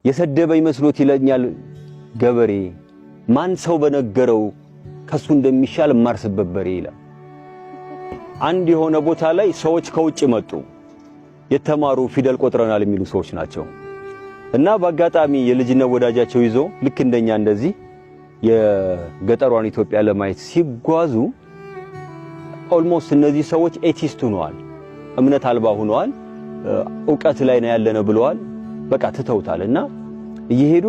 የሰደበኝ መስሎት ይለኛል ገበሬ ማን ሰው በነገረው ከሱ እንደሚሻል ማርስበት በሬ ይላል። አንድ የሆነ ቦታ ላይ ሰዎች ከውጭ መጡ የተማሩ ፊደል ቆጥረናል የሚሉ ሰዎች ናቸው እና በአጋጣሚ የልጅነት ወዳጃቸው ይዞ ልክ እንደኛ እንደዚህ የገጠሯን ኢትዮጵያ ለማየት ሲጓዙ ኦልሞስት እነዚህ ሰዎች ኤቲስት ሆነዋል፣ እምነት አልባ ሆነዋል፣ ዕውቀት ላይ ነው ያለነው ብለዋል። በቃ ትተውታልና እየሄዱ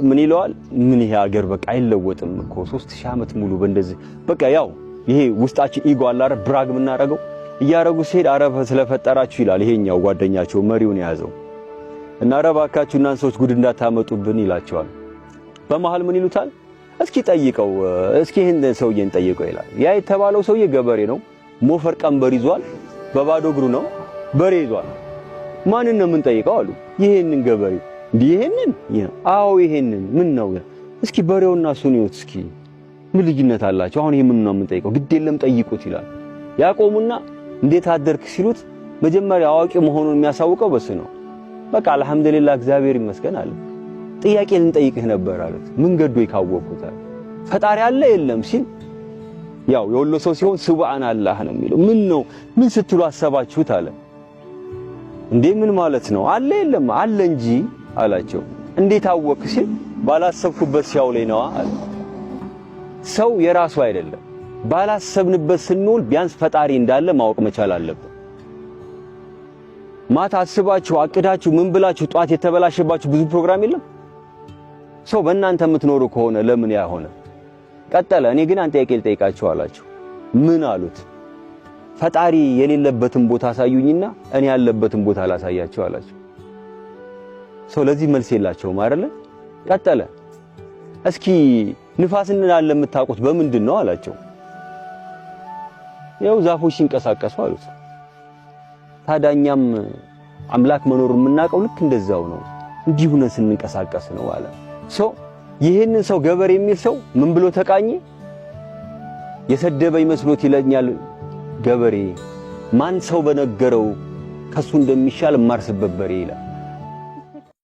ምን ይለዋል ምን ይሄ ሀገር በቃ አይለወጥም እኮ 3000 ዓመት ሙሉ በእንደዚህ በቃ ያው ይሄ ውስጣችን ኢጎ አላረ ብራግ ምናረገው እያረጉ ሲሄድ አረፈ ስለፈጠራችሁ ይላል ይሄኛው ጓደኛቸው መሪውን ያዘው እና አረባካችሁ እናንተ ሰዎች ጉድ እንዳታመጡብን ይላቸዋል። በመሃል ምን ይሉታል እስኪ ጠይቀው እስኪ ይሄን ሰውዬን ጠይቀው ይላል። ያ የተባለው ሰውዬ ገበሬ ነው፣ ሞፈር ቀንበር ይዟል፣ በባዶ እግሩ ነው፣ በሬ ይዟል። ማንን ነው ምን ጠይቀው አሉ። ይሄንን ገበሬ ይሄንን አዎ ይሄንን ምን ነው እስኪ በሬውና እሱን ይወት እስኪ ምን ልጅነት አላቸው አሁን ይሄ ምን ነው ምን ጠይቀው ግድ የለም ጠይቁት ይላል። ያቆሙና እንዴት አደርክ ሲሉት መጀመሪያ አዋቂ መሆኑን የሚያሳውቀው በስ ነው። በቃ አልহামዱሊላህ እግዚአብሔር ይመስገን አለ። ጥያቄ ልንጠይቅህ ነበር አሉት። ምን ገዶ ይካወቁት ፈጣሪ አለ የለም ሲል ያው የወሎ ሰው ሲሆን ሱብሃንአላህ ነው የሚለው። ምን ነው ምን ስትሉ አሰባችሁት አለ። እንዴ ምን ማለት ነው አለ የለም አለ እንጂ አላቸው። እንዴት አወቅ ሲል ባላሰብኩበት ሲያው ላይ ነው አለ። ሰው የራሱ አይደለም ባላሰብንበት ስንውል ቢያንስ ፈጣሪ እንዳለ ማወቅ መቻል አለብን። ማታ አስባችሁ አቅዳችሁ ምን ብላችሁ ጧት የተበላሸባችሁ ብዙ ፕሮግራም የለም። ሰው በእናንተ የምትኖሩ ከሆነ ለምን ያ ሆነ ቀጠለ። እኔ ግን አንተ ጥያቄ ልጠይቃችሁ አላችሁ። ምን አሉት? ፈጣሪ የሌለበትን ቦታ አሳዩኝና እኔ ያለበትን ቦታ ላሳያችሁ አላችሁ። ሰው ለዚህ መልስ የላቸውም አይደለ? ቀጠለ። እስኪ ንፋስን እንዳለ የምታውቁት በምንድን ነው አላቸው። ያው ዛፎች ሲንቀሳቀሱ አሉት። ታዳኛም አምላክ መኖር የምናውቀው ልክ እንደዛው ነው እንዲሁ ነው ስንንቀሳቀስ ነው አለ። ሰው ይሄንን ሰው ገበሬ የሚል ሰው ምን ብሎ ተቃኘ? የሰደበኝ መስሎት ይለኛል ገበሬ ማን ሰው በነገረው ከሱ እንደሚሻል ማርስበት በሬ ይላል።